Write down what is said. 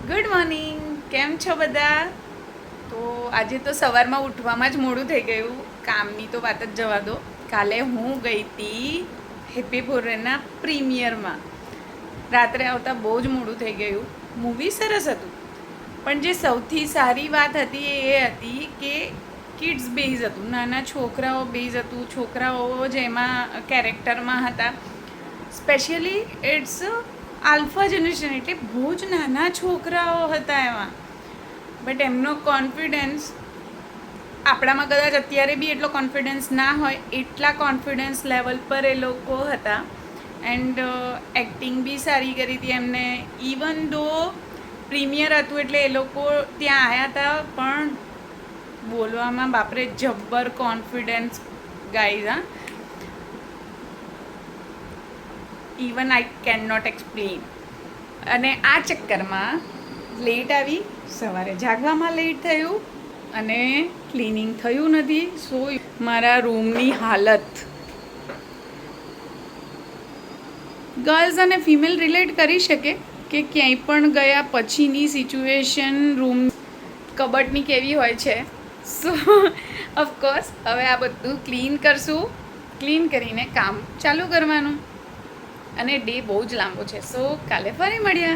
Good morning. કેમ છો બધા? તો આજે તો સવારમાં ઉઠવામાં જ મોડું થઈ ગયું. કામની તો વાત જ જવા દો. કાલે હું ગઈ હતી હેપી ફોરેનના પ્રીમિયરમાં. રાત્રે આવતા બહુ જ મોડું થઈ ગયું. મૂવી સરસ હતું, પણ જે સૌથી સારી વાત હતી એ હતી કે કિડ્સ બેઝ હતું, નાના છોકરાઓ બેઝ હતું. છોકરાઓ જ એમાં કેરેક્ટરમાં હતા. સ્પેશિયલી ઇટ્સ આલ્ફા જનરેશન, એટલે બહુ જ નાના છોકરાઓ હતા એમાં. બટ એમનો કોન્ફિડન્સ, આપણામાં કદાચ અત્યારે બી એટલો કોન્ફિડન્સ ના હોય, એટલા કોન્ફિડન્સ લેવલ પર એ લોકો હતા. એન્ડ એક્ટિંગ બી સારી કરી હતી એમને. ઇવન દો પ્રીમિયર હતું એટલે એ લોકો ત્યાં આવ્યા હતા, પણ બોલવામાં બાપરે જબ્બર કોન્ફિડન્સ ગાઈઝ. હા, even I can not explain. અને આ ચક્કરમાં લેટ આવી, સવારે જાગવામાં લેટ થયું અને ક્લિનિંગ થયું નથી. સો મારા રૂમની હાલત, ગર્લ્સ અને ફિમેલ રિલેટ કરી શકે કે ક્યાંય પણ ગયા પછીની સિચ્યુએશન રૂમ કબટની કેવી હોય છે. સો ઓફકોર્સ હવે આ બધું ક્લીન કરશું. ક્લીન કરીને કામ ચાલુ કરવાનું. અને ડે બહુ જ લાંબો છે. સો કાલે ફરી મળ્યા.